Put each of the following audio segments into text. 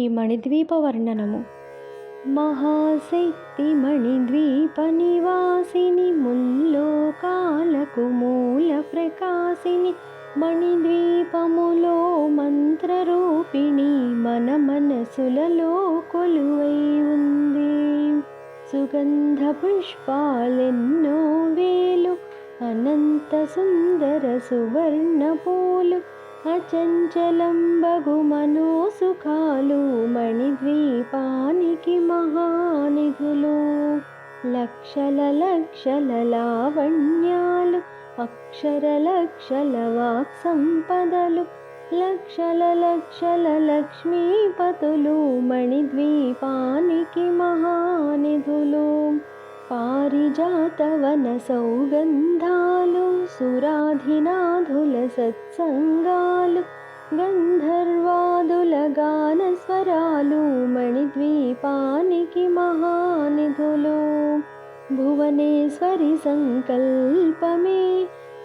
మణిద్వీప వర్ణనము. మహాశక్తి మణిద్వీప నివాసిని, ముల్లోకాలకు మూల ప్రకాశిని, మణిద్వీపములో మంత్రరూపిణి, మన మనసులలో కొలువై ఉంది. సుగంధ పుష్పాలెన్నో వేలు, అనంత సుందర సువర్ణ పూలు, అచంచలంబగు మనోసుఖాలు, మణిద్వీపానికి మహానిధులు. లక్షల లక్షల లావణ్యాలు, అక్షర లక్షల వాక్ సంపదలు, లక్షల లక్షల లక్ష్మీపతులు, మణిద్వీపానికి మహానిధులు. పారిజాత వన సౌగంధాలు, సురాధినాథుల సత్సంగాలు, గంధర్వాదుల గాన స్వరాలు, మణిద్వీపానికి మహానిధులు. భువనేశ్వరి సంకల్పమే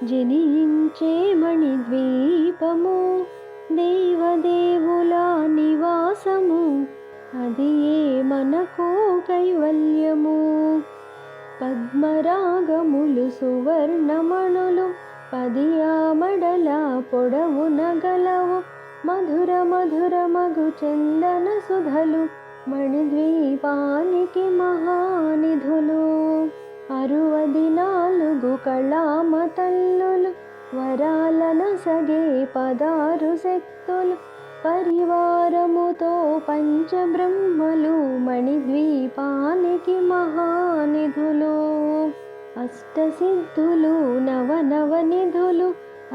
జనించే మణిద్వీపము, దేవదేవుల నివాసము, అది ఏ మనకు కైవల్యము. పద్మరాగములు సువర్ణమణులు, పదియామడల పొడవున గలవు, మధుర మధుర మగు చందన సుధలు, మణిద్వీపానికి మహానిధులు. 64 కళామతల్లులు, వరాలనసగే 16 శక్తులు, పరివారముతో పంచబ్రహ్మలు, మణిద్వీపానికి మహానిధులు. అష్టసిద్ధులు నవనవనిధులు,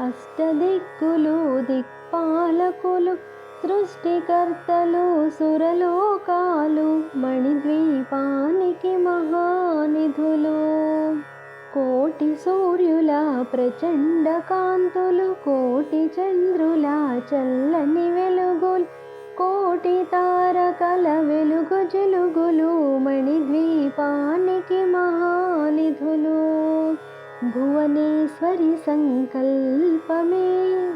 అష్టదిక్కులు దిక్పాలకులు, సృష్టికర్తలు సురలోకాలు, మణిద్వీపానికి మహానిధులు. కోటి సూర్యుల ప్రచండ కాంతులు, కోటి చంద్రుల చల్లని వెలుగులు, కోటి తారకల వెలుగు జిలుగులు, మణిద్వీపానికి మహానిధులు. భువనేశ్వరి సంకల్పమే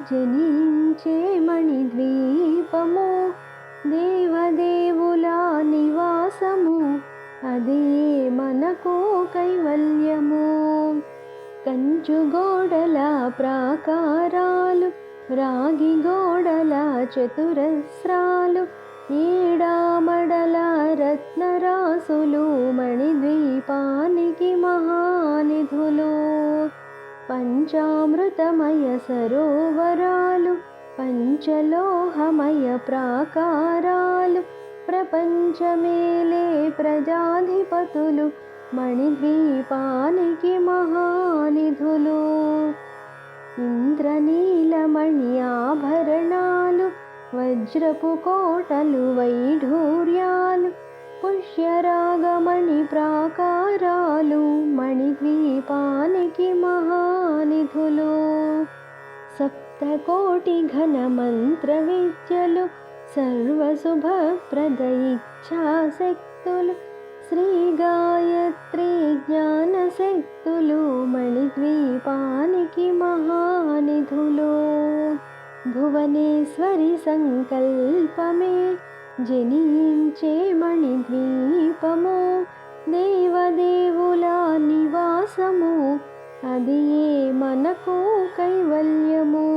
జనించే మణిద్వీపము, దేవదేవుల నివాసము, అది మనకు కైవల్యము. కంచు గోడల ప్రాకారాలు, రాగి గోడల చతురస్రాలు, ఏడామడల రత్నరాసులు, మణిద్వీపానికి మహానిధులు. పంచామృతమయ సరోవరాలు, పంచలోహమయ ప్రాకారాలు, ప్రపంచమేలే ప్రజాధిపతులు, మణిద్వీపానికి మహానిధులు. ఇంద్రనీలమణి ఆభరణాలు, వజ్రపు కోటలు వైఢూర్యాలు, పుష్యరాగమణి ప్రాకారాలు, మణిద్వీపానికి మహానిధులు. సప్తకోటి ఘన మంత్ర విద్యలు, సర్వశుభప్రద ఇచ్ఛాశక్తులు, శ్రీ గాయత్రి జ్ఞానశక్తులు, మణిద్వీపానికి మహానిధులు. భువనేశ్వరి సంకల్పమే జనించే మణిద్వీపము, దేవదేవుల నివాసము, అది ఏ మనకు కైవల్యము.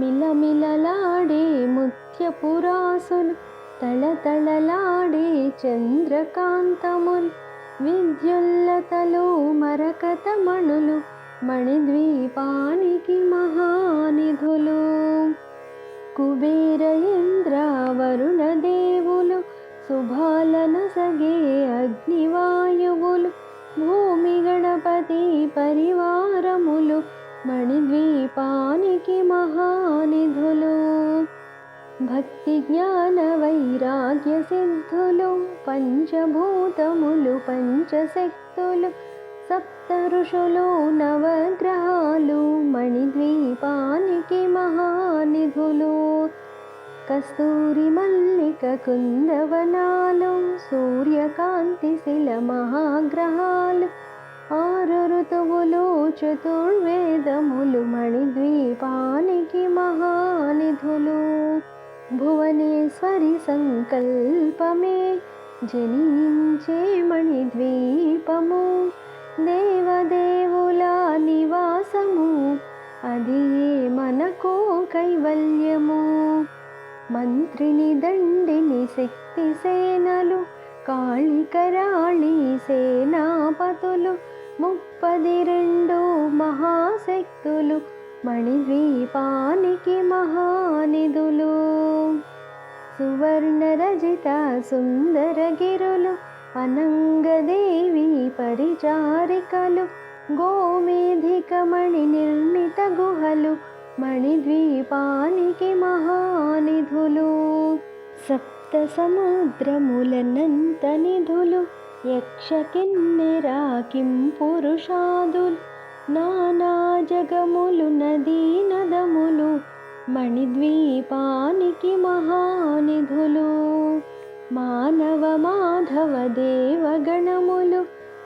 మిలమిలలాడే ముత్యపురాసులు, తళతళలాడే చంద్రకాంతములు, విద్యుల్లతలు మరకతమణులు, మణిద్వీపానికి మహానిధులు. కుబేర ఇంద్ర వరుణ దేవులు, శుభాలనసగే అగ్నివాయువులు, భూమి గణపతి పరివారములు, మణిద్వీపానికి మహానిధులు. భక్తి జ్ఞాన వైరాగ్య సిద్ధులు, పంచభూతములు పంచశక్తులు, సప్త ఋషులు నవగ్రహాలు, మణిద్వీపానికి మహానిధులు. కస్తూరి మల్లిక కుందవనాలు, సూర్యకాంతి శిల మహాగ్రహాలు, 6 ఋతువులు చతుర్వేదములు, మణిద్వీపానికి మహానిధులు. భువనేశ్వరి సంకల్పమే జనించే మణిద్వీపము, దేవదేవుల నివాసము, అది మనకు కైవల్యము. మంత్రిని దండిని శక్తి సేనలు, కాళికరాళి సేనాపతులు, 32 మహాశక్తులు, మణిద్వీపానికి మహానిధులు. సువర్ణ రజిత సుందరగిరులు, అనంగదేవి పరిచారికలు, గోమేధిక మణి నిర్మిత గుహలు, మణిద్వీపానికి మహానిధులు. సప్త సముద్రములనంత నిధులు, యక్ష కిన్నెర కింపురుషాదులు, నానా జగములు నదీ నదములు, మణిద్వీపానికి మహానిధులు. మానవ మాధవ దేవగణములు,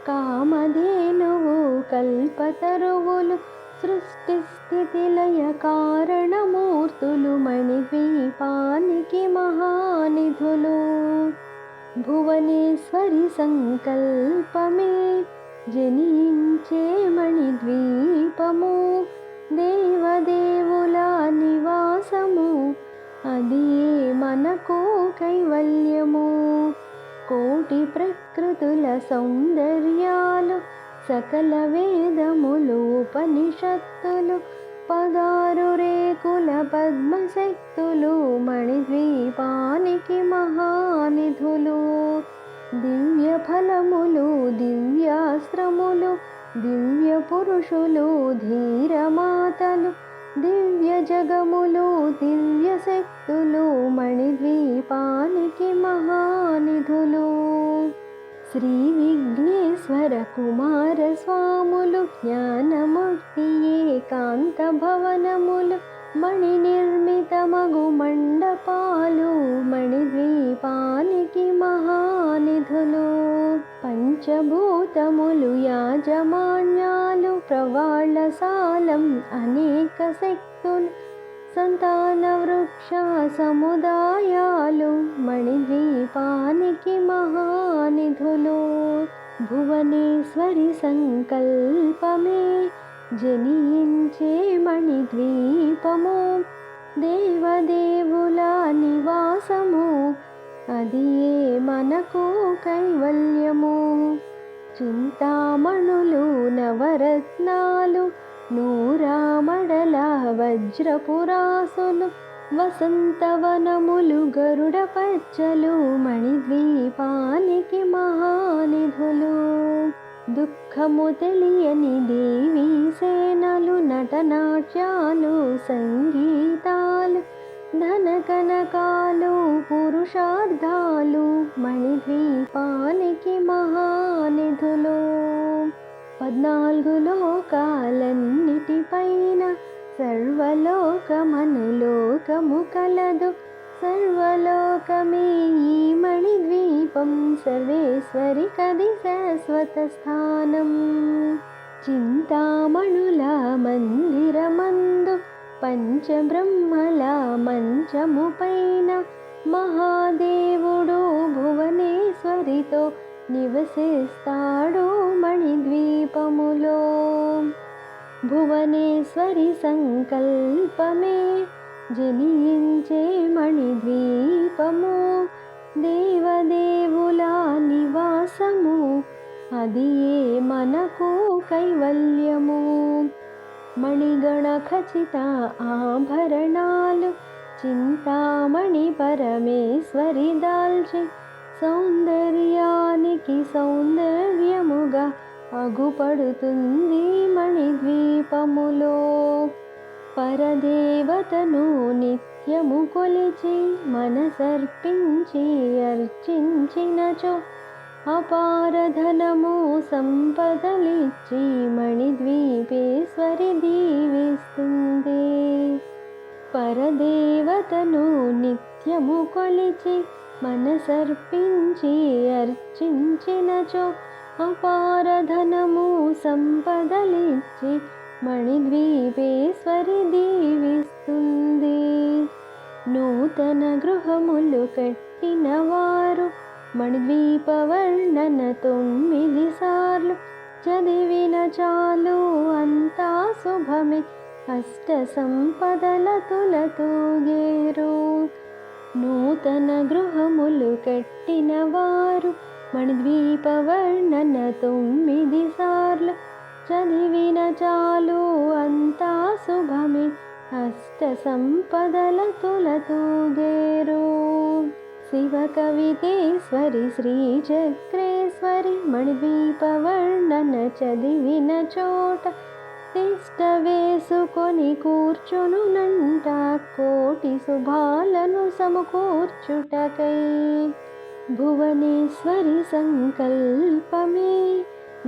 కామధేనువు కల్పతరువులు, సృష్టి స్థితి లయ కారణమూర్తులు, మణిద్వీపానికి మహానిధులు. భువనేశ్వరి సంకల్పమే జనించే మణిద్వీపము, దేవదేవుల నివాసము, అది మనకు కైవల్యము. కోటి ప్రకృతుల సౌందర్యాలు, సకల వేదములు ఉపనిషత్తులు, 16 రేకుల పద్మశక్తులు, మణిద్వీపానికి మహానిధులు. దివ్య ఫలములు, దివ్యాశ్రములు, దివ్య పురుషులు, ధీరమాతలు, దివ్య జగములు, దివ్య శక్తులు, మణిద్వీపానికి మహానిధులు. శ్రీ విఘ్నేశ్వర కుమార స్వాములు, జ్ఞానముక్తి ఏకాంత భవనములు, మణి నిర్మితమగు మండపాలు, మణిద్వీపానికి మహానిధులు. పంచభూతములు యాజమాన్యాలు, ప్రవాళసాలం అనేక శక్తులు, సంతాన వృక్ష సముదాయాలు, మణిద్వీపానికి మహానిధులు. భువనేశ్వరి సంకల్పమే జనించే మణిద్వీపము, దేవదేవుల నివాసము, అది మనకు కైవల్యము. చింతామణులు నవరత్నాలు, నూరామడల వజ్రపురాసులు, వసంతవనములు గరుడ పచ్చలు, మణిద్వీపానికి మహానిధులు. దుఃఖము తెలియని దేవీ సేనలు, నటనాట్యాలు సంగీతాలు, ధనకనకాలు పురుషార్థాలు, మణిద్వీపానికి మహానిధులు. 14 లోకాలన్నిటిపైన సర్వలోకమనులోకము కలదు, సర్వలోకమే ఈ మణిద్వీపం, సర్వేశ్వరి కది శాశ్వత స్థానం. చింతామణుల మందిరమందు, పంచబ్రహ్మల మంచము పైన, మహాదేవుడు భువనేశ్వరితో నివసిస్తాడు మణిద్వీపములో. భువనేశ్వరి సంకల్పమే జనించే మణిద్వీపము, దేవదేవుల నివాసము, అది మనకు కైవల్యము. మణిగణ ఖచిత ఆభరణాలు, చింతామణి పరమేశ్వరి దాల్చి, సౌందర్యానికి సౌందర్యముగా అగుపడుతుంది మణిద్వీపములో. పరదేవతను నిత్యము కొలిచి, మనసర్పించి అర్చించినచో, అపారధనము సంపదలిచ్చి, మణిద్వీపేశ్వరి దీవిస్తుంది. పరదేవతను నిత్యము కొలిచి, మనసర్పించి అర్చించినచో, అపారధనము సంపదలిచ్చి, మణిద్వీపేశ్వరి దీవిస్తుంది. నూతన గృహములు కట్టినవారు మణిద్వీప వర్ణన 9 సార్లు చదివిన చాలు అంతా శుభమే. అష్ట సంపదల తులతూగేరు. నూతన గృహములు కట్టినవారు మణిద్వీప వర్ణన 9 సార్లు చదివిన చాలు అంతా శుభమే. అష్ట సంపదల తులతూగేరు. శివ కవితేశ్వరి శ్రీ చక్రేశ్వరి మణిద్వీప వర్ణన చదివిన చోట తిష్ట వేసుకొని కూర్చునునంట కోటి శుభాలను సమకూర్చుటకై. భువనేశ్వరి సంకల్పమే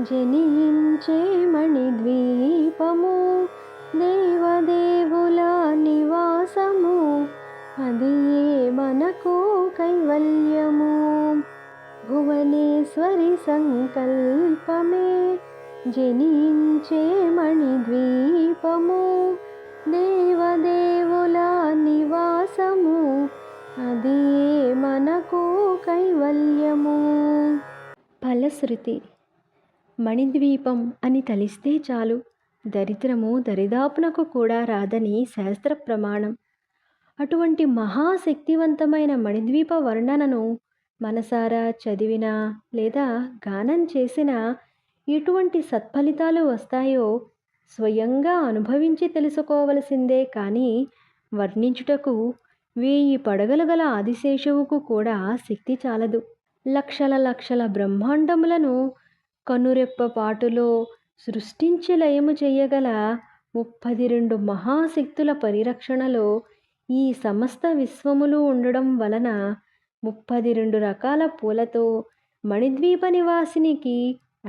జనించే మణిద్వీపము. దేవదేవుల నివాసము అది మనకు కైవల్యము. భువనేశ్వరి సంకల్పమే జనించే మణిద్వీపము. దేవదేవుల నివాసము అది మనకు కైవల్యము. ఫలశ్రుతి. మణిద్వీపం అని తలిస్తే చాలు దరిద్రము దరిదాపునకు కూడా రాదని శాస్త్ర ప్రమాణం. అటువంటి మహాశక్తివంతమైన మణిద్వీప వర్ణనను మనసారా చదివినా లేదా గానం చేసినా ఎటువంటి సత్ఫలితాలు వస్తాయో స్వయంగా అనుభవించి తెలుసుకోవలసిందే కానీ వర్ణించుటకు 1000 పడగలు గల ఆదిశేషువుకు కూడా శక్తి చాలదు. లక్షల లక్షల బ్రహ్మాండములను కనురెప్పపాటులో సృష్టించి లయము చేయగల 32 మహాశక్తుల పరిరక్షణలో ఈ సమస్త విశ్వములు ఉండడం వలన 32 రకాల పూలతో మణిద్వీప నివాసినికి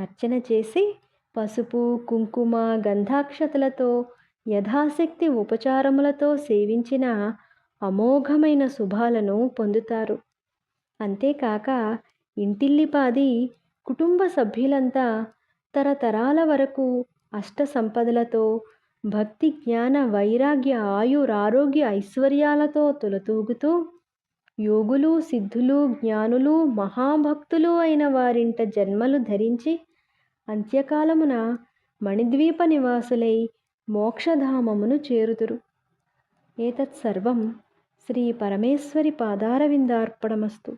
అర్చన చేసి పసుపు కుంకుమ గంధాక్షతలతో యథాశక్తి ఉపచారములతో సేవించిన అమోఘమైన శుభాలను పొందుతారు. అంతేకాక ఇంటిల్లిపాది కుటుంబ సభ్యులంతా తరతరాల వరకు అష్ట సంపదలతో భక్తి జ్ఞాన వైరాగ్య ఆయురారోగ్య ఐశ్వర్యాలతో తులతూగుతూ యోగులు సిద్ధులు జ్ఞానులు మహాభక్తులు అయిన వారింట జన్మలు ధరించి అంత్యకాలమున మణిద్వీప నివాసులై మోక్షధామమును చేరుదురు. ఏతత్ సర్వం శ్రీ పరమేశ్వరి పాదారవిందార్పణమస్తు.